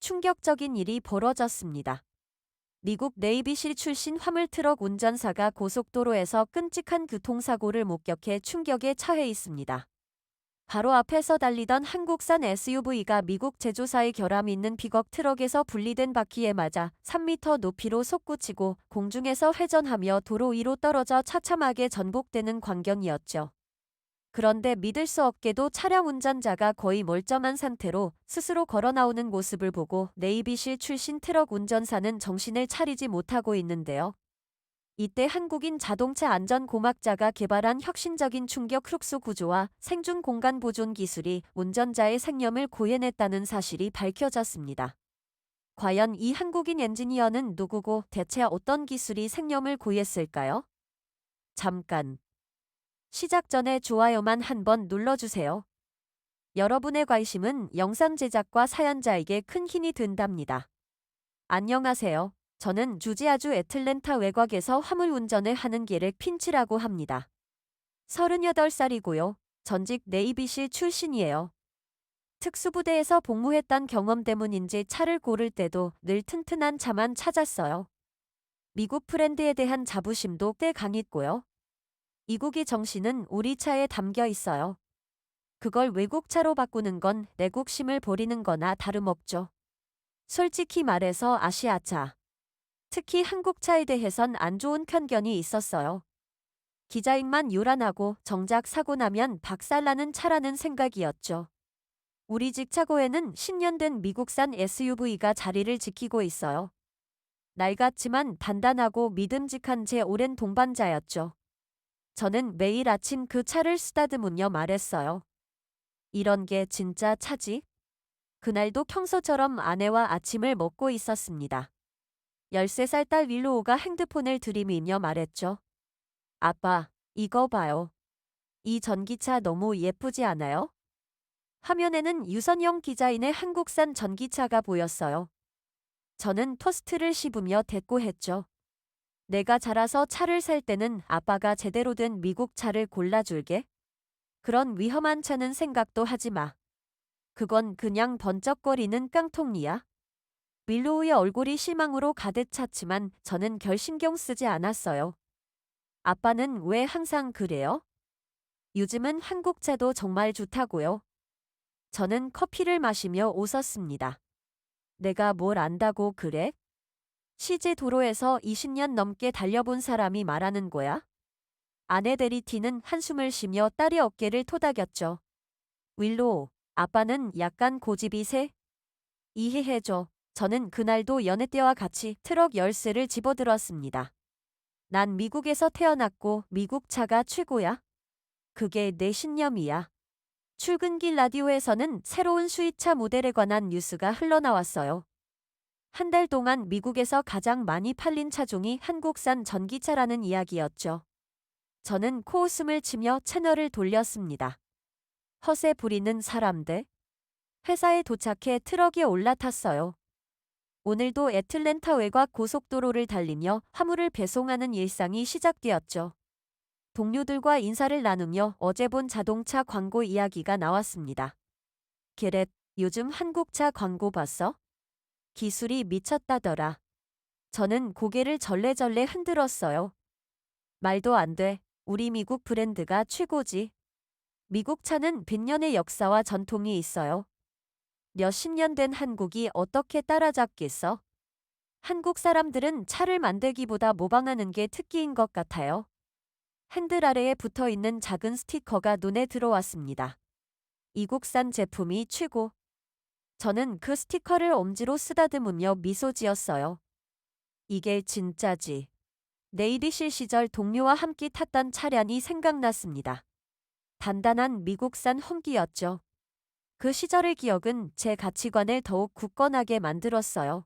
충격적인 일이 벌어졌습니다. 미국 네이비실 출신 화물트럭 운전사가 고속도로에서 끔찍한 교통사고를 목격해 충격에 처해 있습니다. 바로 앞에서 달리던 한국산 SUV가 미국 제조사의 결함 있는 픽업 트럭에서 분리된 바퀴에 맞아 3m 높이로 솟구치고 공중에서 회전하며 도로 위로 떨어져 처참하게 전복되는 광경이었죠. 그런데 믿을 수 없게도 차량 운전자가 거의 멀쩡한 상태로 스스로 걸어 나오는 모습을 보고 네이비실 출신 트럭 운전사는 정신을 차리지 못하고 있는데요. 이때 한국인 자동차 안전공학자가 개발한 혁신적인 충격 흡수 구조와 생중 공간 보존 기술이 운전자의 생명을 구해냈다는 사실이 밝혀졌습니다. 과연 이 한국인 엔지니어는 누구고 대체 어떤 기술이 생명을 구했을까요? 잠깐. 시작 전에 좋아요만 한번 눌러주세요. 여러분의 관심은 영상 제작과 사연자에게 큰 힘이 된답니다. 안녕하세요. 저는 주지아주 애틀랜타 외곽에서 화물 운전을 하는 게렉 핀치라고 합니다. 38살이고요. 전직 네이비실 출신이에요. 특수부대에서 복무했던 경험 때문인지 차를 고를 때도 늘 튼튼한 차만 찾았어요. 미국 브랜드에 대한 자부심도 꽤 강했고요. 이국의 정신은 우리 차에 담겨 있어요. 그걸 외국 차로 바꾸는 건 내국심을 버리는 거나 다름없죠. 솔직히 말해서 아시아차, 특히 한국차에 대해선 안 좋은 편견이 있었어요. 기자임만 요란하고 정작 사고 나면 박살나는 차라는 생각이었죠. 우리 집 차고에는 10년 된 미국산 SUV가 자리를 지키고 있어요. 낡았지만 단단하고 믿음직한 제 오랜 동반자였죠. 저는 매일 아침 그 차를 쓰다듬으며 말했어요. 이런 게 진짜 차지? 그날도 평소처럼 아내와 아침을 먹고 있었습니다. 13살 딸 윌로우가 핸드폰을 들이밀며 말했죠. 아빠, 이거 봐요. 이 전기차 너무 예쁘지 않아요? 화면에는 유선형 디자인의 한국산 전기차가 보였어요. 저는 토스트를 씹으며 대꾸했죠. 내가 자라서 차를 살 때는 아빠가 제대로 된 미국 차를 골라줄게. 그런 위험한 차는 생각도 하지 마. 그건 그냥 번쩍거리는 깡통이야. 윌로우의 얼굴이 실망으로 가득 찼지만 저는 별 신경 쓰지 않았어요. 아빠는 왜 항상 그래요? 요즘은 한국차도 정말 좋다고요. 저는 커피를 마시며 웃었습니다. 내가 뭘 안다고 그래? CJ 도로에서 20년 넘게 달려본 사람이 말하는 거야? 아내 데리티는 한숨을 쉬며 딸의 어깨를 토닥였죠. 윌로우, 아빠는 약간 고집이 세? 이해해줘. 저는 그날도 여느 때와 같이 트럭 열쇠를 집어들었습니다. 난 미국에서 태어났고 미국 차가 최고야. 그게 내 신념이야. 출근길 라디오에서는 새로운 수입차 모델에 관한 뉴스가 흘러나왔어요. 한 달 동안 미국에서 가장 많이 팔린 차종이 한국산 전기차라는 이야기였죠. 저는 코웃음을 치며 채널을 돌렸습니다. 허세 부리는 사람들. 회사에 도착해 트럭에 올라탔어요. 오늘도 애틀랜타 외곽 고속도로를 달리며 화물을 배송하는 일상이 시작되었죠. 동료들과 인사를 나누며 어제 본 자동차 광고 이야기가 나왔습니다. 게렛, 요즘 한국차 광고 봤어? 기술이 미쳤다더라. 저는 고개를 절레절레 흔들었어요. 말도 안 돼. 우리 미국 브랜드가 최고지. 미국 차는 100년의 역사와 전통이 있어요. 몇십 년 된 한국이 어떻게 따라잡겠어? 한국 사람들은 차를 만들기보다 모방하는 게 특기인 것 같아요. 핸들 아래에 붙어 있는 작은 스티커가 눈에 들어왔습니다. 이국산 제품이 최고. 저는 그 스티커를 엄지로 쓰다듬으며 미소 지었어요. 이게 진짜지. 네이비실 시절 동료와 함께 탔던 차량이 생각났습니다. 단단한 미국산 홈기였죠. 그 시절의 기억은 제 가치관을 더욱 굳건하게 만들었어요.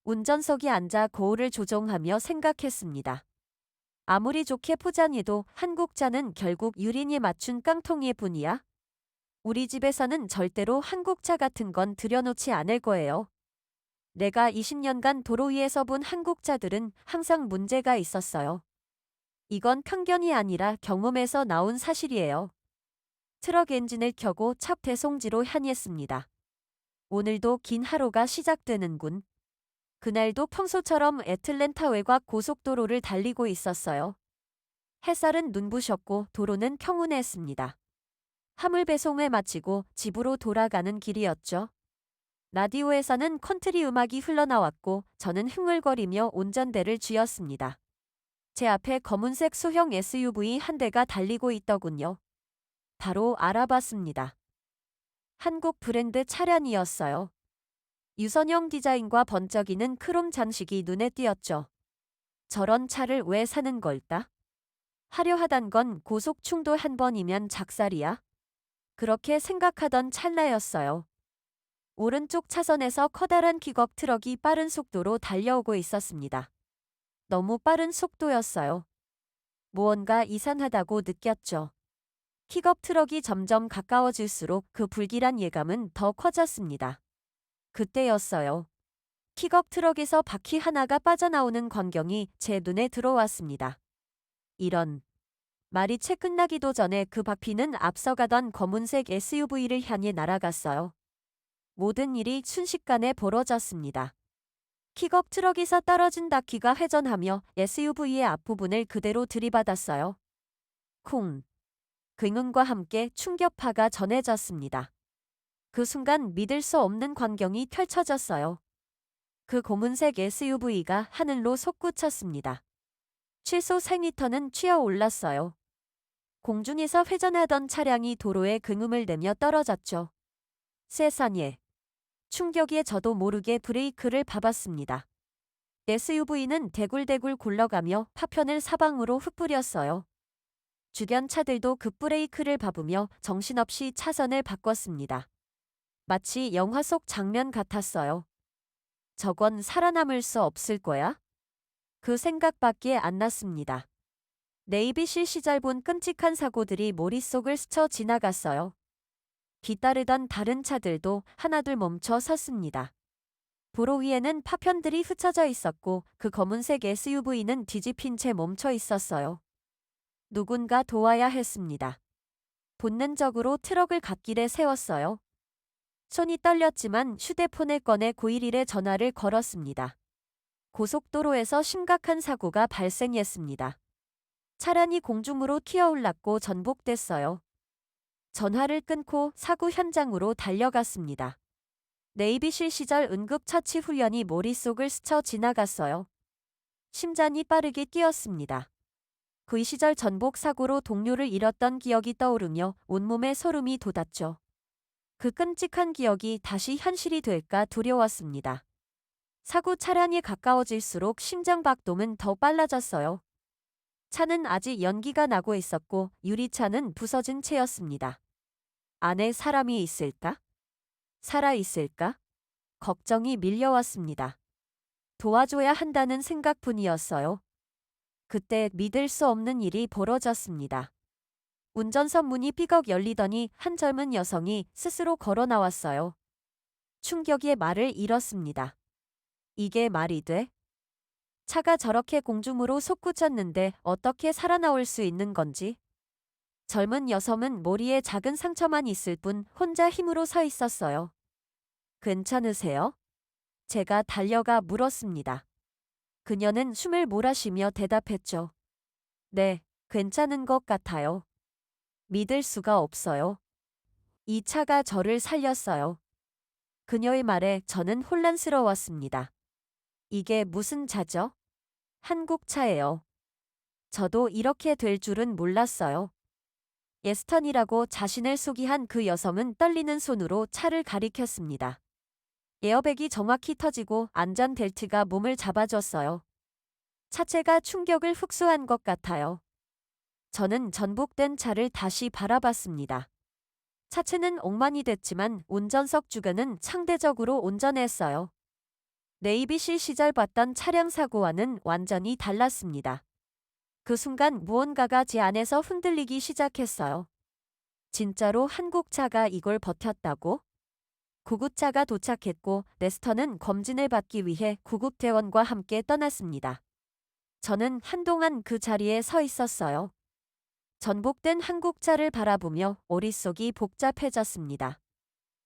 운전석에 앉아 거울을 조종하며 생각했습니다. 아무리 좋게 포장해도 한국차는 결국 유린에 맞춘 깡통일 뿐이야. 우리 집에서는 절대로 한국차 같은 건 들여놓지 않을 거예요. 내가 20년간 도로 위에서 본 한국차들은 항상 문제가 있었어요. 이건 편견이 아니라 경험에서 나온 사실이에요. 트럭 엔진을 켜고 차 배송지로 향했습니다. 오늘도 긴 하루가 시작되는군. 그날도 평소처럼 애틀랜타 외곽 고속도로를 달리고 있었어요. 햇살은 눈부셨고 도로는 평온했습니다. 화물 배송을 마치고 집으로 돌아가는 길이었죠. 라디오에서는 컨트리 음악이 흘러나왔고 저는 흥얼거리며 운전대를 쥐었습니다. 제 앞에 검은색 소형 SUV 한 대가 달리고 있더군요. 바로 알아봤습니다. 한국 브랜드 차량이었어요. 유선형 디자인과 번쩍이는 크롬 장식이 눈에 띄었죠. 저런 차를 왜 사는 걸까? 화려하단 건 고속 충돌 한 번이면 작살이야? 그렇게 생각하던 찰나였어요. 오른쪽 차선에서 커다란 픽업 트럭이 빠른 속도로 달려오고 있었습니다. 너무 빠른 속도였어요. 무언가 이상하다고 느꼈죠. 픽업 트럭이 점점 가까워질수록 그 불길한 예감은 더 커졌습니다. 그때였어요. 픽업 트럭에서 바퀴 하나가 빠져나오는 광경이 제 눈에 들어왔습니다. 이런 말이 채 끝나기도 전에 그 바퀴는 앞서가던 검은색 SUV를 향해 날아갔어요. 모든 일이 순식간에 벌어졌습니다. 픽업 트럭에서 떨어진 바퀴가 회전하며 SUV의 앞부분을 그대로 들이받았어요. 쿵! 굉음과 함께 충격파가 전해졌습니다. 그 순간 믿을 수 없는 광경이 펼쳐졌어요. 그 검은색 SUV가 하늘로 솟구쳤습니다. 최소 3미터는 치어 올랐어요. 공중에서 회전하던 차량이 도로에 굉음을 내며 떨어졌죠. 세상에. 충격에 저도 모르게 브레이크를 밟았습니다. SUV는 대굴대굴 굴러가며 파편을 사방으로 흩뿌렸어요. 주변 차들도 급브레이크를 밟으며 정신없이 차선을 바꿨습니다. 마치 영화 속 장면 같았어요. 저건 살아남을 수 없을 거야? 그 생각밖에 안 났습니다. 네이비실 시절 본 끔찍한 사고들이 머릿속을 스쳐 지나갔어요. 뒤따르던 다른 차들도 하나둘 멈춰 섰습니다. 도로 위에는 파편들이 흩어져 있었고 그 검은색 SUV는 뒤집힌 채 멈춰 있었어요. 누군가 도와야 했습니다. 본능적으로 트럭을 갓길에 세웠어요. 손이 떨렸지만 휴대폰을 꺼내 911에 전화를 걸었습니다. 고속도로에서 심각한 사고가 발생했습니다. 차량이 공중으로 튀어올랐고 전복됐어요. 전화를 끊고 사고 현장으로 달려갔습니다. 네이비실 시절 응급처치 훈련이 머릿속을 스쳐 지나갔어요. 심장이 빠르게 뛰었습니다. 그 시절 전복 사고로 동료를 잃었던 기억이 떠오르며 온몸에 소름이 돋았죠. 그 끔찍한 기억이 다시 현실이 될까 두려웠습니다. 사고 차량이 가까워질수록 심장박동은 더 빨라졌어요. 차는 아직 연기가 나고 있었고 유리차는 부서진 채였습니다. 안에 사람이 있을까? 살아있을까? 걱정이 밀려왔습니다. 도와줘야 한다는 생각뿐이었어요. 그때 믿을 수 없는 일이 벌어졌습니다. 운전석 문이 삐걱 열리더니 한 젊은 여성이 스스로 걸어 나왔어요. 충격의 말을 잃었습니다. 이게 말이 돼? 차가 저렇게 공중으로 솟구쳤는데 어떻게 살아나올 수 있는 건지? 젊은 여성은 머리에 작은 상처만 있을 뿐 혼자 힘으로 서 있었어요. 괜찮으세요? 제가 달려가 물었습니다. 그녀는 숨을 몰아쉬며 대답했죠. 네, 괜찮은 것 같아요. 믿을 수가 없어요. 이 차가 저를 살렸어요. 그녀의 말에 저는 혼란스러웠습니다. 이게 무슨 차죠? 한국 차예요. 저도 이렇게 될 줄은 몰랐어요. 예스턴이라고 자신을 소개한 그 여성은 떨리는 손으로 차를 가리켰습니다. 에어백이 정확히 터지고 안전벨트가 몸을 잡아줬어요. 차체가 충격을 흡수한 것 같아요. 저는 전복된 차를 다시 바라봤습니다. 차체는 엉망이 됐지만 운전석 주변은 상대적으로 온전했어요. 네이비실 시절 봤던 차량 사고와는 완전히 달랐습니다. 그 순간 무언가가 제 안에서 흔들리기 시작했어요. 진짜로 한국 차가 이걸 버텼다고? 구급차가 도착했고 레스터는 검진을 받기 위해 구급대원과 함께 떠났습니다. 저는 한동안 그 자리에 서 있었어요. 전복된 한국차를 바라보며 머릿속이 복잡해졌습니다.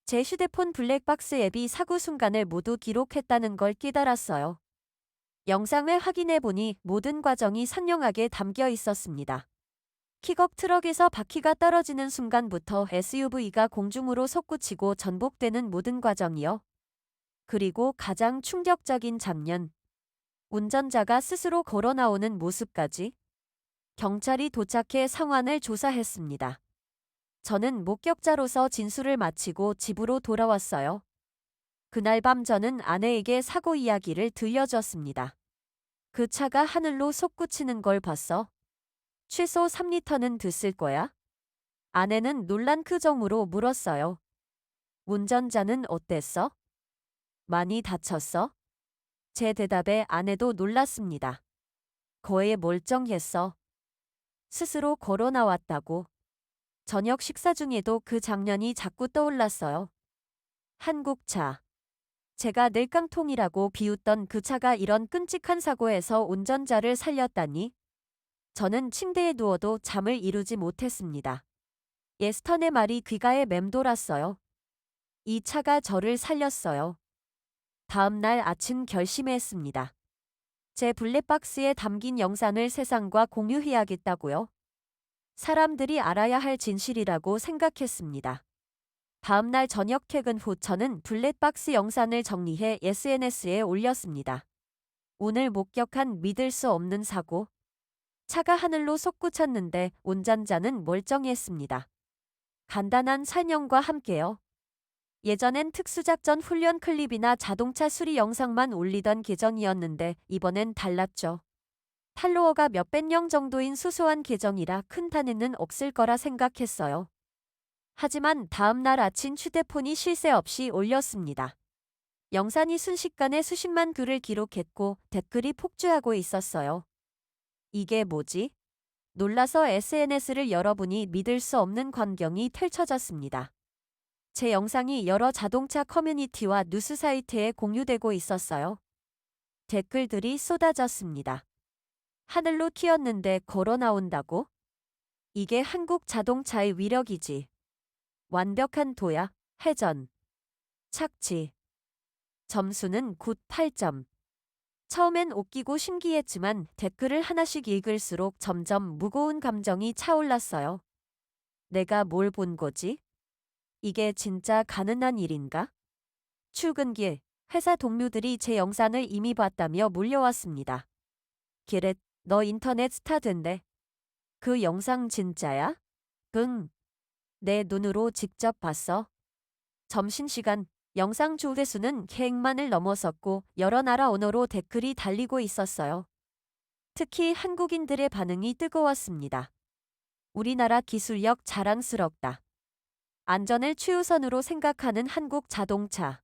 제 휴대폰 블랙박스 앱이 사고 순간을 모두 기록했다는 걸 깨달았어요. 영상을 확인해 보니 모든 과정이 선명하게 담겨 있었습니다. 킥업 트럭에서 바퀴가 떨어지는 순간부터 SUV가 공중으로 솟구치고 전복되는 모든 과정이요. 그리고 가장 충격적인 장면. 운전자가 스스로 걸어 나오는 모습까지. 경찰이 도착해 상황을 조사했습니다. 저는 목격자로서 진술을 마치고 집으로 돌아왔어요. 그날 밤 저는 아내에게 사고 이야기를 들려줬습니다. 그 차가 하늘로 솟구치는 걸 봤어. 최소 3리터는 됐을 거야? 아내는 놀란 표정으로 물었어요. 운전자는 어땠어? 많이 다쳤어? 제 대답에 아내도 놀랐습니다. 거의 멀쩡했어. 스스로 걸어 나왔다고. 저녁 식사 중에도 그 장면이 자꾸 떠올랐어요. 한국차. 제가 늘 깡통이라고 비웃던 그 차가 이런 끔찍한 사고에서 운전자를 살렸다니. 저는 침대에 누워도 잠을 이루지 못했습니다. 예스턴의 말이 귀가에 맴돌았어요. 이 차가 저를 살렸어요. 다음 날 아침 결심했습니다. 제 블랙박스에 담긴 영상을 세상과 공유해야겠다고요. 사람들이 알아야 할 진실이라고 생각했습니다. 다음 날 저녁 퇴근 후 저는 블랙박스 영상을 정리해 SNS에 올렸습니다. 오늘 목격한 믿을 수 없는 사고. 차가 하늘로 솟구쳤는데 운전자는 멀쩡했습니다. 간단한 설명과 함께요. 예전엔 특수작전 훈련 클립이나 자동차 수리 영상만 올리던 계정이었는데 이번엔 달랐죠. 팔로워가 몇백 명 정도인 소소한 계정이라 큰 단에는 없을 거라 생각했어요. 하지만 다음 날 아침 휴대폰이 쉴 새 없이 올렸습니다. 영상이 순식간에 수십만 글을 기록했고 댓글이 폭주하고 있었어요. 이게 뭐지? 놀라서 SNS를 열어보니 믿을 수 없는 광경이 펼쳐졌습니다. 제 영상이 여러 자동차 커뮤니티와 뉴스 사이트에 공유되고 있었어요. 댓글들이 쏟아졌습니다. 하늘로 튀었는데 걸어 나온다고? 이게 한국 자동차의 위력이지. 완벽한 도약, 회전, 착지. 점수는 굿 8점. 처음엔 웃기고 신기했지만 댓글을 하나씩 읽을수록 점점 무거운 감정이 차올랐어요. 내가 뭘 본 거지? 이게 진짜 가능한 일인가? 출근길, 회사 동료들이 제 영상을 이미 봤다며 몰려왔습니다. 기렛, 너 인터넷 스타 된대. 그 영상 진짜야? 응. 내 눈으로 직접 봤어. 점심시간, 영상 조회수는 100만을 넘어섰고 여러 나라 언어로 댓글이 달리고 있었어요. 특히 한국인들의 반응이 뜨거웠습니다. 우리나라 기술력 자랑스럽다. 안전을 최우선으로 생각하는 한국 자동차.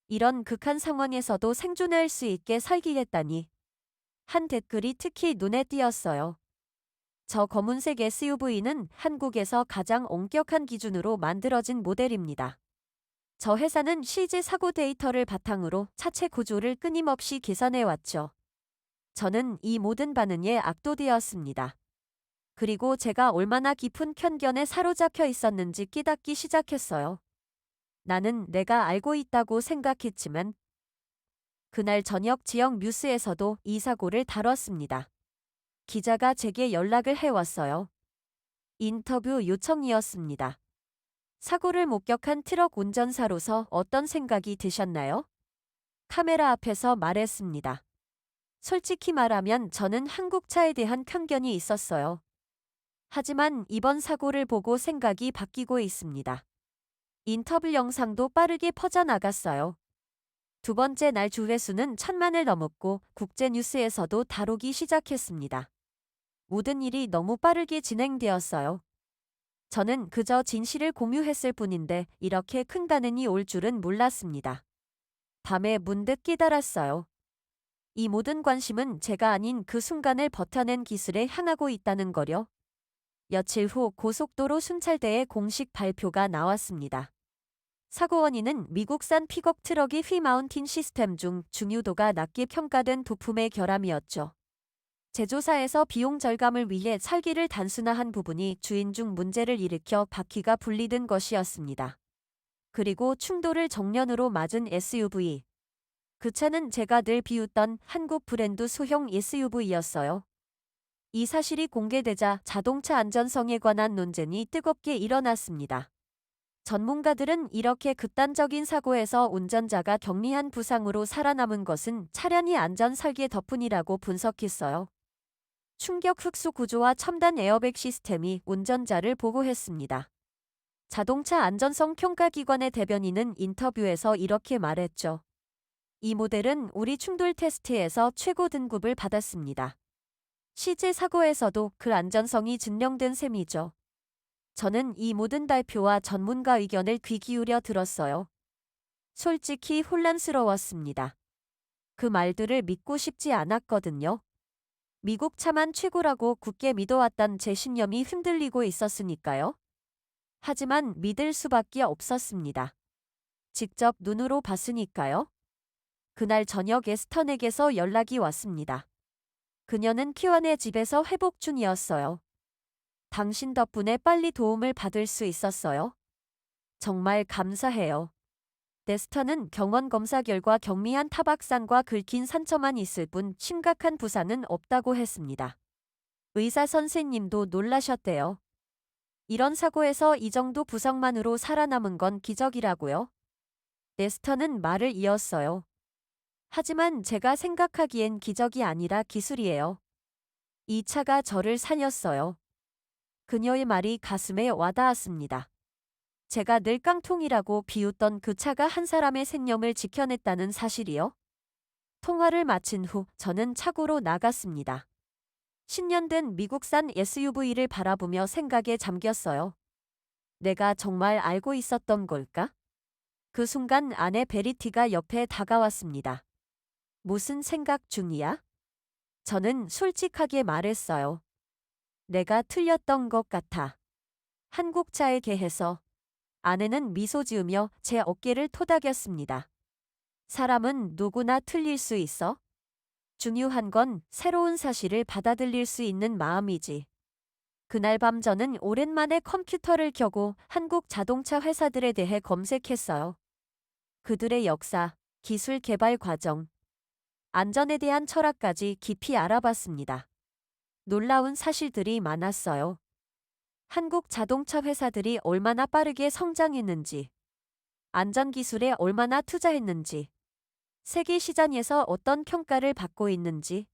이런 극한 상황에서도 생존할 수 있게 설계했다니. 한 댓글이 특히 눈에 띄었어요. 저 검은색 SUV는 한국에서 가장 엄격한 기준으로 만들어진 모델입니다. 저 회사는 실제 사고 데이터를 바탕으로 차체 구조를 끊임없이 개선해왔죠. 저는 이 모든 반응에 압도되었습니다. 그리고 제가 얼마나 깊은 편견에 사로잡혀 있었는지 깨닫기 시작했어요. 나는 내가 알고 있다고 생각했지만 그날 저녁 지역 뉴스에서도 이 사고를 다뤘습니다. 기자가 제게 연락을 해왔어요. 인터뷰 요청이었습니다. 사고를 목격한 트럭 운전사로서 어떤 생각이 드셨나요? 카메라 앞에서 말했습니다. 솔직히 말하면 저는 한국차에 대한 편견이 있었어요. 하지만 이번 사고를 보고 생각이 바뀌고 있습니다. 인터뷰 영상도 빠르게 퍼져나갔어요. 두 번째 날 조회수는 1000만을 넘었고 국제뉴스에서도 다루기 시작했습니다. 모든 일이 너무 빠르게 진행되었어요. 저는 그저 진실을 공유했을 뿐인데 이렇게 큰 반응이 올 줄은 몰랐습니다. 밤에 문득 깨달았어요. 이 모든 관심은 제가 아닌 그 순간을 버텨낸 기술에 향하고 있다는 거려. 며칠 후 고속도로 순찰대의 공식 발표가 나왔습니다. 사고 원인은 미국산 픽업 트럭의 휘마운틴 시스템 중 중요도가 낮게 평가된 부품의 결함이었죠. 제조사에서 비용 절감을 위해 설계를 단순화한 부분이 주인 중 문제를 일으켜 바퀴가 분리된 것이었습니다. 그리고 충돌을 정면으로 맞은 SUV. 그 차는 제가 늘 비웃던 한국 브랜드 소형 SUV였어요. 이 사실이 공개되자 자동차 안전성에 관한 논쟁이 뜨겁게 일어났습니다. 전문가들은 이렇게 극단적인 사고에서 운전자가 경미한 부상으로 살아남은 것은 차량의 안전 설계 덕분이라고 분석했어요. 충격 흡수 구조와 첨단 에어백 시스템이 운전자를 보호했습니다. 자동차 안전성 평가기관의 대변인은 인터뷰에서 이렇게 말했죠. 이 모델은 우리 충돌 테스트에서 최고 등급을 받았습니다. 실제 사고에서도 그 안전성이 증명된 셈이죠. 저는 이 모든 발표와 전문가 의견을 귀 기울여 들었어요. 솔직히 혼란스러웠습니다. 그 말들을 믿고 싶지 않았거든요. 미국 차만 최고라고 굳게 믿어왔던 제 신념이 흔들리고 있었으니까요. 하지만 믿을 수밖에 없었습니다. 직접 눈으로 봤으니까요. 그날 저녁 에스턴에게서 연락이 왔습니다. 그녀는 키원의 집에서 회복 중이었어요. 당신 덕분에 빨리 도움을 받을 수 있었어요. 정말 감사해요. 데스턴은 경원 검사 결과 경미한 타박상과 긁힌 상처만 있을 뿐 심각한 부상은 없다고 했습니다. 의사 선생님도 놀라셨대요. 이런 사고에서 이 정도 부상만으로 살아남은 건 기적이라고요. 데스턴은 말을 이었어요. 하지만 제가 생각하기엔 기적이 아니라 기술이에요. 이 차가 저를 살렸어요. 그녀의 말이 가슴에 와닿았습니다. 제가 늘 깡통이라고 비웃던 그 차가 한 사람의 생명을 지켜냈다는 사실이요. 통화를 마친 후 저는 차고로 나갔습니다. 10년 된 미국산 SUV를 바라보며 생각에 잠겼어요. 내가 정말 알고 있었던 걸까? 그 순간 아내 베리티가 옆에 다가왔습니다. 무슨 생각 중이야? 저는 솔직하게 말했어요. 내가 틀렸던 것 같아. 한국차에 대해서. 아내는 미소 지으며 제 어깨를 토닥였습니다. 사람은 누구나 틀릴 수 있어. 중요한 건 새로운 사실을 받아들일 수 있는 마음이지. 그날 밤 저는 오랜만에 컴퓨터를 켜고 한국 자동차 회사들에 대해 검색했어요. 그들의 역사, 기술 개발 과정, 안전에 대한 철학까지 깊이 알아봤습니다. 놀라운 사실들이 많았어요. 한국 자동차 회사들이 얼마나 빠르게 성장했는지, 안전기술에 얼마나 투자했는지, 세계 시장에서 어떤 평가를 받고 있는지,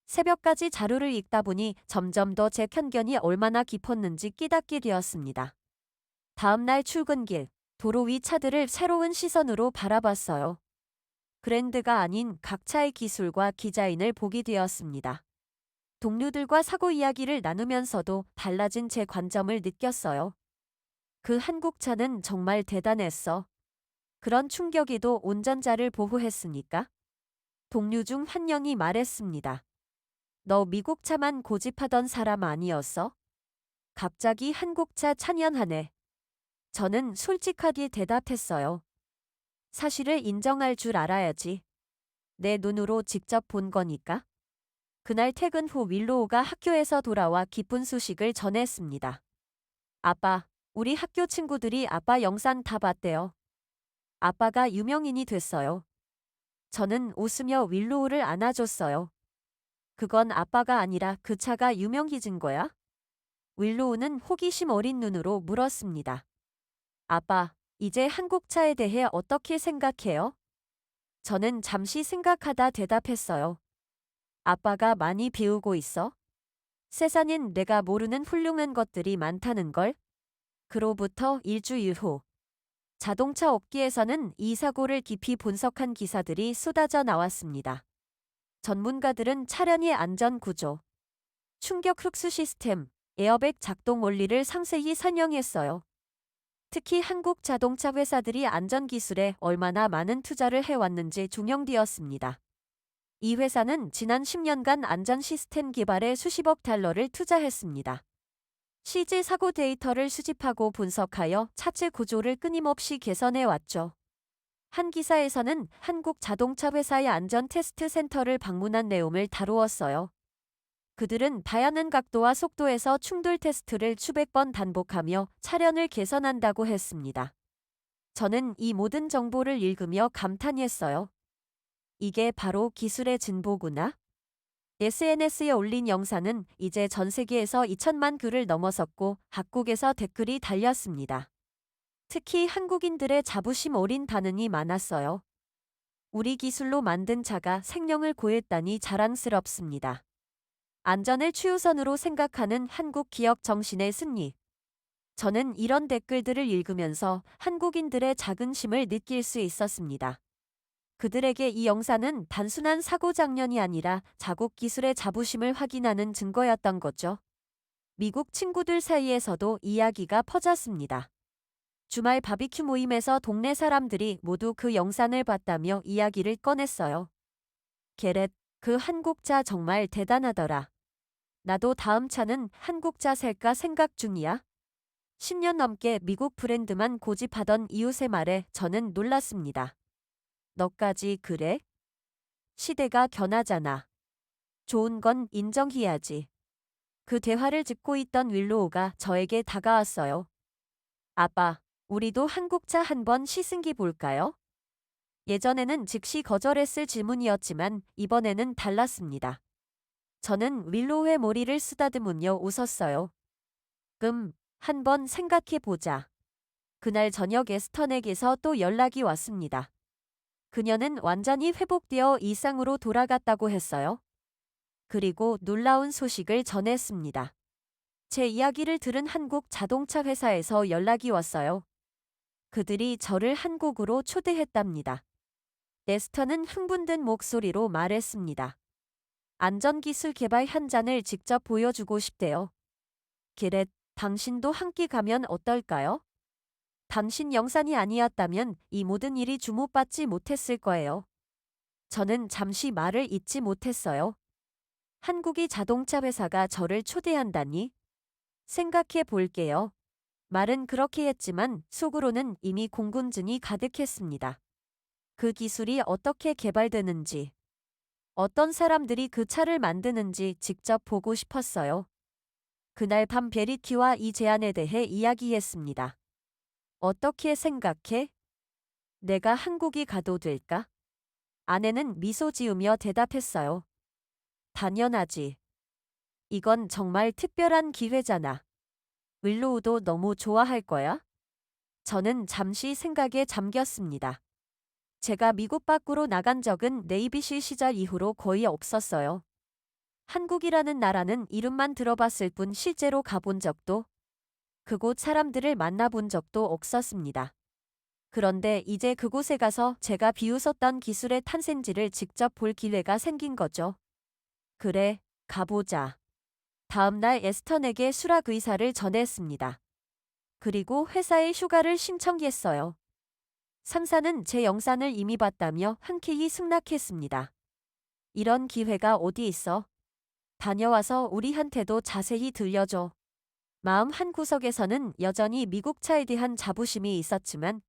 새벽까지 자료를 읽다 보니 점점 더 제 편견이 얼마나 깊었는지 깨닫게 되었습니다. 다음날 출근길, 도로 위 차들을 새로운 시선으로 바라봤어요. 브랜드가 아닌 각차의 기술과 디자인을 보게 되었습니다. 동료들과 사고 이야기를 나누면서도 달라진 제 관점을 느꼈어요. 그 한국차는 정말 대단했어. 그런 충격에도 운전자를 보호했으니까? 동료 중 한 명이 말했습니다. 너 미국차만 고집하던 사람 아니었어? 갑자기 한국차 찬연하네. 저는 솔직하게 대답했어요. 사실을 인정할 줄 알아야지. 내 눈으로 직접 본 거니까. 그날 퇴근 후 윌로우가 학교에서 돌아와 기쁜 소식을 전했습니다. 아빠, 우리 학교 친구들이 아빠 영상 다 봤대요. 아빠가 유명인이 됐어요. 저는 웃으며 윌로우를 안아줬어요. 그건 아빠가 아니라 그 차가 유명해진 거야? 윌로우는 호기심 어린 눈으로 물었습니다. 아빠, 이제 한국차에 대해 어떻게 생각해요? 저는 잠시 생각하다 대답했어요. 아빠가 많이 배우고 있어? 세상엔 내가 모르는 훌륭한 것들이 많다는 걸? 그로부터 일주일 후, 자동차 업계에서는 이 사고를 깊이 분석한 기사들이 쏟아져 나왔습니다. 전문가들은 차량의 안전 구조, 충격 흡수 시스템, 에어백 작동 원리를 상세히 설명했어요. 특히 한국 자동차 회사들이 안전 기술에 얼마나 많은 투자를 해왔는지 조명되었습니다. 이 회사는 지난 10년간 안전 시스템 개발에 수십억 달러를 투자했습니다. 실제 사고 데이터를 수집하고 분석하여 차체 구조를 끊임없이 개선해 왔죠. 한 기사에서는 한국 자동차 회사의 안전 테스트 센터를 방문한 내용을 다루었어요. 그들은 다양한 각도와 속도에서 충돌 테스트를 수백 번 반복하며 차량을 개선한다고 했습니다. 저는 이 모든 정보를 읽으며 감탄히 했어요. 이게 바로 기술의 진보구나. SNS에 올린 영상은 이제 전 세계에서 2천만 뷰를 넘어섰고 각국에서 댓글이 달렸습니다. 특히 한국인들의 자부심 어린 반응이 많았어요. 우리 기술로 만든 차가 생명을 구했다니 자랑스럽습니다. 안전을 최우선으로 생각하는 한국 기업 정신의 승리. 저는 이런 댓글들을 읽으면서 한국인들의 자긍심을 느낄 수 있었습니다. 그들에게 이 영상은 단순한 사고 장면이 아니라 자국 기술의 자부심을 확인하는 증거였던 거죠. 미국 친구들 사이에서도 이야기가 퍼졌습니다. 주말 바비큐 모임에서 동네 사람들이 모두 그 영상을 봤다며 이야기를 꺼냈어요. 게렛, 그 한국차 정말 대단하더라. 나도 다음 차는 한국차 살까 생각 중이야. 10년 넘게 미국 브랜드만 고집하던 이웃의 말에 저는 놀랐습니다. 너까지 그래? 시대가 변하잖아. 좋은 건 인정해야지. 그 대화를 듣고 있던 윌로우가 저에게 다가왔어요. 아빠, 우리도 한국차 한번 시승기 볼까요? 예전에는 즉시 거절했을 질문이었지만 이번에는 달랐습니다. 저는 윌로우의 머리를 쓰다듬으며 웃었어요. 한번 생각해 보자. 그날 저녁 에스턴에게서 또 연락이 왔습니다. 그녀는 완전히 회복되어 일상으로 돌아갔다고 했어요. 그리고 놀라운 소식을 전했습니다. 제 이야기를 들은 한국 자동차 회사에서 연락이 왔어요. 그들이 저를 한국으로 초대했답니다. 에스턴은 흥분된 목소리로 말했습니다. 안전기술 개발 현장을 직접 보여주고 싶대요. 게렛, 당신도 함께 가면 어떨까요? 당신 영상이 아니었다면 이 모든 일이 주목받지 못했을 거예요. 저는 잠시 말을 잇지 못했어요. 한국의 자동차 회사가 저를 초대한다니? 생각해 볼게요. 말은 그렇게 했지만 속으로는 이미 공군증이 가득했습니다. 그 기술이 어떻게 개발되는지, 어떤 사람들이 그 차를 만드는지 직접 보고 싶었어요. 그날 밤 베리키와 이 제안에 대해 이야기했습니다. 어떻게 생각해? 내가 한국에 가도 될까? 아내는 미소 지으며 대답했어요. 당연하지. 이건 정말 특별한 기회잖아. 윌로우도 너무 좋아할 거야? 저는 잠시 생각에 잠겼습니다. 제가 미국 밖으로 나간 적은 네이비실 시절 이후로 거의 없었어요. 한국이라는 나라는 이름만 들어봤을 뿐 실제로 가본 적도, 그곳 사람들을 만나본 적도 없었습니다. 그런데 이제 그곳에 가서 제가 비웃었던 기술의 탄생지를 직접 볼 기회가 생긴 거죠. 그래, 가보자. 다음 날 에스턴에게 수락 의사를 전했습니다. 그리고 회사에 휴가를 신청했어요. 상사는 제 영상을 이미 봤다며 흔쾌히 승낙했습니다. 이런 기회가 어디 있어? 다녀와서 우리한테도 자세히 들려줘. 마음 한구석에서는 여전히 미국 차에 대한 자부심이 있었지만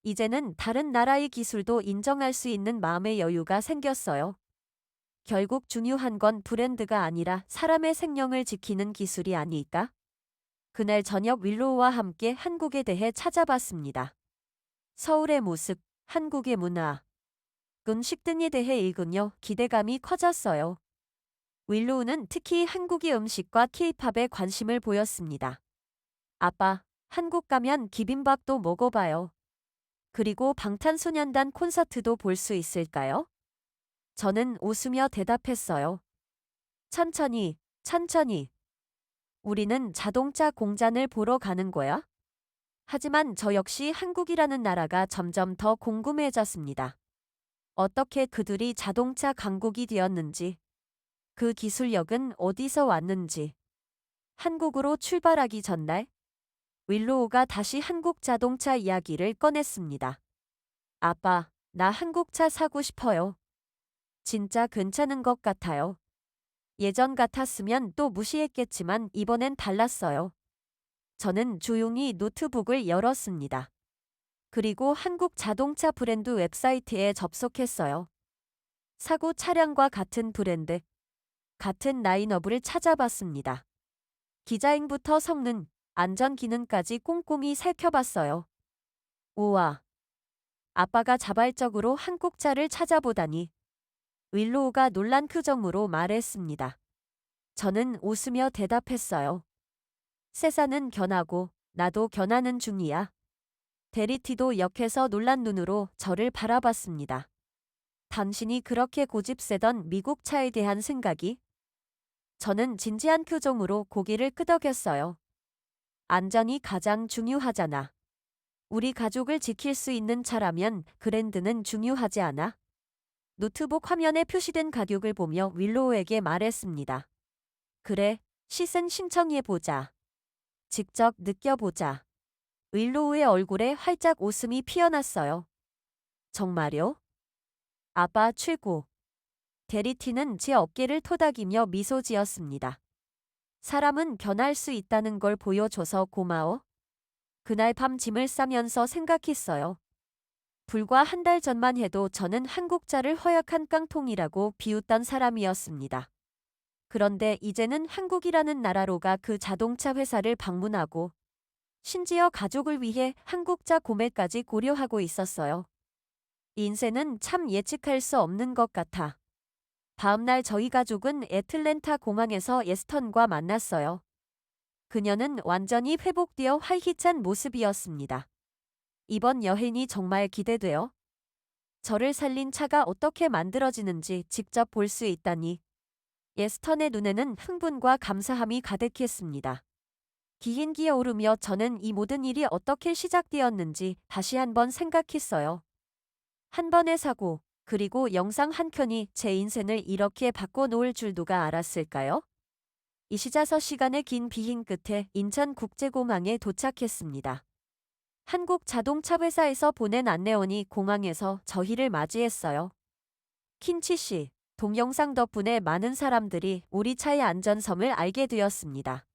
이제는 다른 나라의 기술도 인정할 수 있는 마음의 여유가 생겼어요. 결국 중요한 건 브랜드가 아니라 사람의 생명을 지키는 기술이 아닐까? 그날 저녁 윌로우와 함께 한국에 대해 찾아봤습니다. 서울의 모습, 한국의 문화, 음식 등에 대해 읽으며 기대감이 커졌어요. 윌로우는 특히 한국의 음식과 케이팝에 관심을 보였습니다. 아빠, 한국 가면 비빔밥도 먹어봐요. 그리고 방탄소년단 콘서트도 볼 수 있을까요? 저는 웃으며 대답했어요. 천천히, 천천히. 우리는 자동차 공장을 보러 가는 거야? 하지만 저 역시 한국이라는 나라가 점점 더 궁금해졌습니다. 어떻게 그들이 자동차 강국이 되었는지, 그 기술력은 어디서 왔는지. 한국으로 출발하기 전날, 윌로우가 다시 한국 자동차 이야기를 꺼냈습니다. 아빠, 나 한국차 사고 싶어요. 진짜 괜찮은 것 같아요. 예전 같았으면 또 무시했겠지만 이번엔 달랐어요. 저는 조용히 노트북을 열었습니다. 그리고 한국 자동차 브랜드 웹사이트에 접속했어요. 사고 차량과 같은 브랜드, 같은 라인업을 찾아봤습니다. 디자인부터 성능, 안전 기능까지 꼼꼼히 살펴봤어요. 우와. 아빠가 자발적으로 한국차를 찾아보다니. 윌로우가 놀란 표정으로 말했습니다. 저는 웃으며 대답했어요. 세사는 견하고 나도 견하는 중이야. 데리티도 역해서 놀란 눈으로 저를 바라봤습니다. 당신이 그렇게 고집세던 미국 차에 대한 생각이? 저는 진지한 표정으로 고개를 끄덕였어요. 안전이 가장 중요하잖아. 우리 가족을 지킬 수 있는 차라면 브랜드는 중요하지 않아? 노트북 화면에 표시된 가격을 보며 윌로우에게 말했습니다. 그래, 시승 신청해보자. 직접 느껴보자. 윌로우의 얼굴에 활짝 웃음이 피어났어요. 정말요? 아빠 최고. 데리티는 제 어깨를 토닥이며 미소 지었습니다. 사람은 변할 수 있다는 걸 보여줘서 고마워. 그날 밤 짐을 싸면서 생각했어요. 불과 한 달 전만 해도 저는 한국자를 허약한 깡통이라고 비웃던 사람이었습니다. 그런데 이제는 한국이라는 나라로가 그 자동차 회사를 방문하고 심지어 가족을 위해 한국자 구매까지 고려하고 있었어요. 인생은 참 예측할 수 없는 것 같아. 다음날 저희 가족은 애틀랜타 공항에서 에스턴과 만났어요. 그녀는 완전히 회복되어 활기찬 모습이었습니다. 이번 여행이 정말 기대돼요. 저를 살린 차가 어떻게 만들어지는지 직접 볼 수 있다니. 에스턴의 눈에는 흥분과 감사함이 가득했습니다. 비행기에 오르며 저는 이 모든 일이 어떻게 시작되었는지 다시 한번 생각했어요. 한 번의 사고, 그리고 영상 한 편이 제 인생을 이렇게 바꿔놓을 줄 누가 알았을까요? 이시자서 시간의 긴 비행 끝에 인천국제공항에 도착했습니다. 한국 자동차 회사에서 보낸 안내원이 공항에서 저희를 맞이했어요. 킨치 씨, 동영상 덕분에 많은 사람들이 우리 차의 안전성을 알게 되었습니다.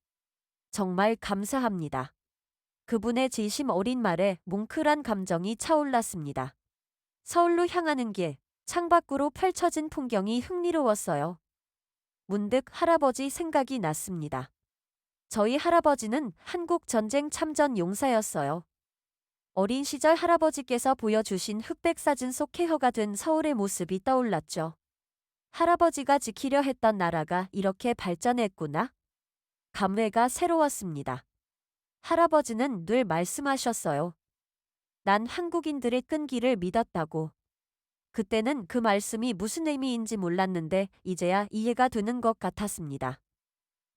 정말 감사합니다. 그분의 진심 어린 말에 뭉클한 감정이 차올랐습니다. 서울로 향하는 길, 창밖으로 펼쳐진 풍경이 흥미로웠어요. 문득 할아버지 생각이 났습니다. 저희 할아버지는 한국 전쟁 참전 용사였어요. 어린 시절 할아버지께서 보여주신 흑백 사진 속 쾌허가 된 서울의 모습이 떠올랐죠. 할아버지가 지키려 했던 나라가 이렇게 발전했구나. 감회가 새로웠습니다. 할아버지는 늘 말씀하셨어요. 난 한국인들의 끈기를 믿었다고. 그때는 그 말씀이 무슨 의미인지 몰랐는데 이제야 이해가 되는 것 같았습니다.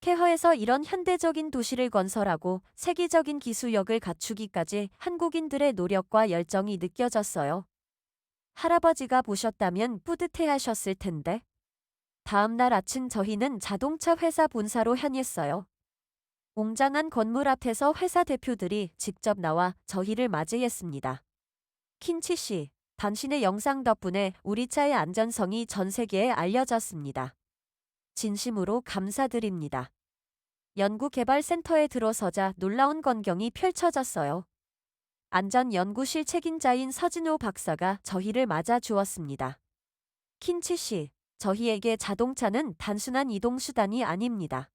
쾌허에서 이런 현대적인 도시를 건설하고 세계적인 기술력을 갖추기까지 한국인들의 노력과 열정이 느껴졌어요. 할아버지가 보셨다면 뿌듯해하셨을 텐데. 다음 날 아침 저희는 자동차 회사 본사로 향했어요. 웅장한 건물 앞에서 회사 대표들이 직접 나와 저희를 맞이했습니다. 킨치 씨, 당신의 영상 덕분에 우리 차의 안전성이 전 세계에 알려졌습니다. 진심으로 감사드립니다. 연구개발센터에 들어서자 놀라운 광경이 펼쳐졌어요. 안전연구실 책임자인 서진호 박사가 저희를 맞아 주었습니다. 킨치 씨, 저희에게 자동차는 단순한 이동수단이 아닙니다.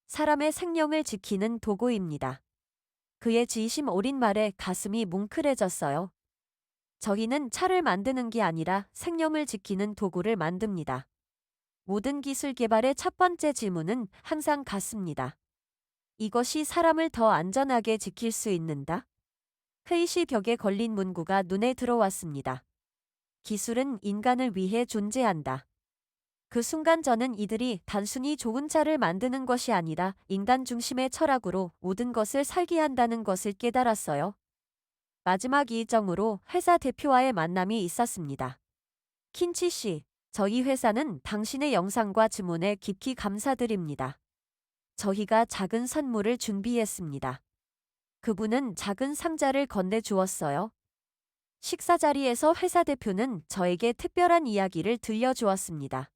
사람의 생명을 지키는 도구입니다. 그의 진심 어린 말에 가슴이 뭉클해졌어요. 저희는 차를 만드는 게 아니라 생명을 지키는 도구를 만듭니다. 모든 기술 개발의 첫 번째 질문은 항상 같습니다. 이것이 사람을 더 안전하게 지킬 수 있는가? 회의실 벽에 걸린 문구가 눈에 들어왔습니다. 기술은 인간을 위해 존재한다. 그 순간 저는 이들이 단순히 좋은 차를 만드는 것이 아니라 인간 중심의 철학으로 모든 것을 설계한다는 것을 깨달았어요. 마지막 일정으로 회사 대표와의 만남이 있었습니다. 킨치 씨, 저희 회사는 당신의 영상과 주문에 깊이 감사드립니다. 저희가 작은 선물을 준비했습니다. 그분은 작은 상자를 건네주었어요. 식사 자리에서 회사 대표는 저에게 특별한 이야기를 들려주었습니다.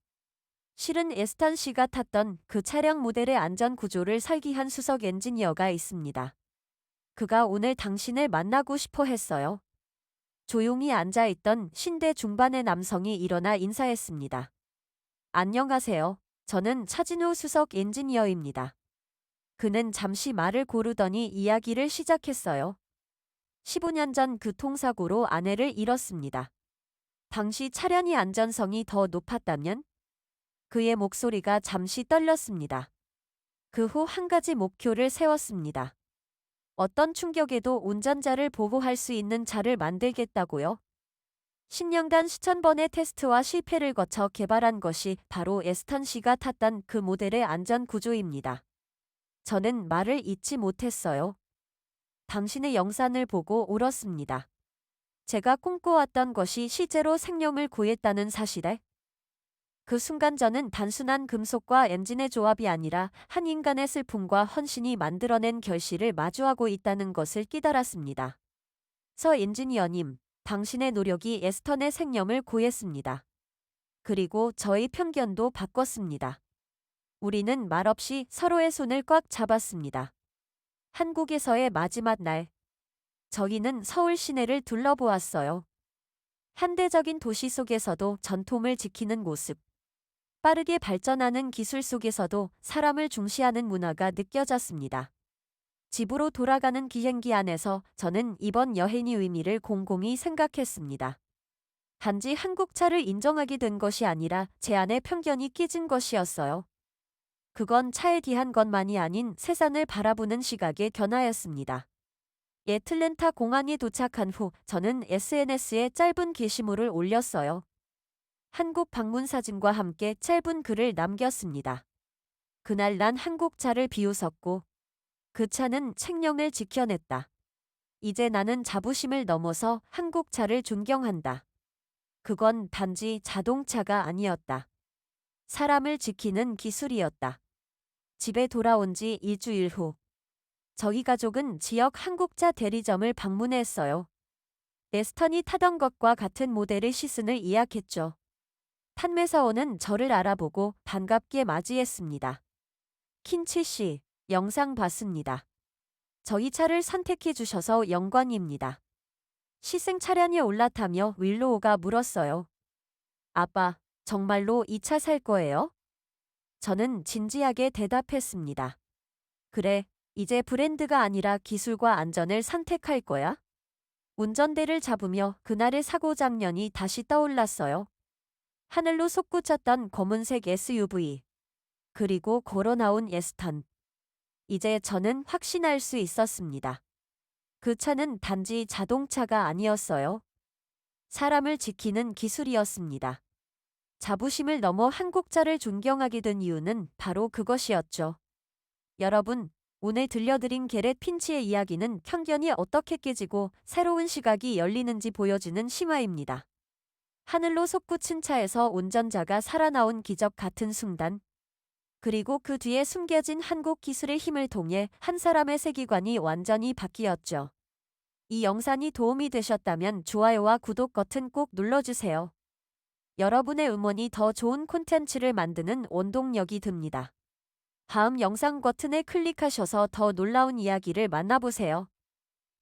실은 에스턴 씨가 탔던 그 차량 모델의 안전 구조를 설계한 수석 엔지니어가 있습니다. 그가 오늘 당신을 만나고 싶어 했어요. 조용히 앉아있던 10대 중반의 남성이 일어나 인사했습니다. 안녕하세요. 저는 차진우 수석 엔지니어입니다. 그는 잠시 말을 고르더니 이야기를 시작했어요. 15년 전 교통사고로 아내를 잃었습니다. 당시 차량이 안전성이 더 높았다면? 그의 목소리가 잠시 떨렸습니다. 그 후 한 가지 목표를 세웠습니다. 어떤 충격에도 운전자를 보호할 수 있는 차를 만들겠다고요? 10년간 수천 번의 테스트와 실패를 거쳐 개발한 것이 바로 에스턴 씨가 탔던 그 모델의 안전 구조입니다. 저는 말을 잇지 못했어요. 당신의 영상을 보고 울었습니다. 제가 꿈꿔왔던 것이 실제로 생명을 구했다는 사실에 그 순간 저는 단순한 금속과 엔진의 조합이 아니라 한 인간의 슬픔과 헌신이 만들어낸 결실을 마주하고 있다는 것을 깨달았습니다. 서 엔지니어님, 당신의 노력이 에스턴의 생명을 구했습니다. 그리고 저의 편견도 바꿨습니다. 우리는 말없이 서로의 손을 꽉 잡았습니다. 한국에서의 마지막 날, 저희는 서울 시내를 둘러보았어요. 현대적인 도시 속에서도 전통을 지키는 모습, 빠르게 발전하는 기술 속에서도 사람을 중시하는 문화가 느껴졌습니다. 집으로 돌아가는 비행기 안에서 저는 이번 여행의 의미를 곰곰이 생각했습니다. 단지 한국차를 인정하게 된 것이 아니라 제 안에 편견이 끼진 것이었어요. 그건 차에 대한 것만이 아닌 세상을 바라보는 시각의 변화였습니다. 애틀랜타 공항에 도착한 후 저는 SNS에 짧은 게시물을 올렸어요. 한국 방문 사진과 함께 짧은 글을 남겼습니다. 그날 난 한국차를 비웃었고 그 차는 책령을 지켜냈다. 이제 나는 자부심을 넘어서 한국차를 존경한다. 그건 단지 자동차가 아니었다. 사람을 지키는 기술이었다. 집에 돌아온 지 일주일 후 저희 가족은 지역 한국차 대리점을 방문했어요. 에스턴이 타던 것과 같은 모델의 시승을 예약했죠. 판매사원은 저를 알아보고 반갑게 맞이했습니다. 킨치 씨, 영상 봤습니다. 저희 차를 선택해 주셔서 영광입니다. 시승 차량에 올라타며 윌로우가 물었어요. 아빠, 정말로 이 차 살 거예요? 저는 진지하게 대답했습니다. 그래, 이제 브랜드가 아니라 기술과 안전을 선택할 거야? 운전대를 잡으며 그날의 사고 장면이 다시 떠올랐어요. 하늘로 솟구쳤던 검은색 SUV. 그리고 걸어 나온 에스턴. 이제 저는 확신할 수 있었습니다. 그 차는 단지 자동차가 아니었어요. 사람을 지키는 기술이었습니다. 자부심을 넘어 한국차를 존경하게 된 이유는 바로 그것이었죠. 여러분, 오늘 들려드린 게렛 핀치의 이야기는 편견이 어떻게 깨지고 새로운 시각이 열리는지 보여주는 심화입니다. 하늘로 솟구친 차에서 운전자가 살아나온 기적 같은 순간, 그리고 그 뒤에 숨겨진 한국 기술의 힘을 통해 한 사람의 세계관이 완전히 바뀌었죠. 이 영상이 도움이 되셨다면 좋아요와 구독 버튼 꼭 눌러주세요. 여러분의 응원이 더 좋은 콘텐츠를 만드는 원동력이 됩니다. 다음 영상 버튼을 클릭하셔서 더 놀라운 이야기를 만나보세요.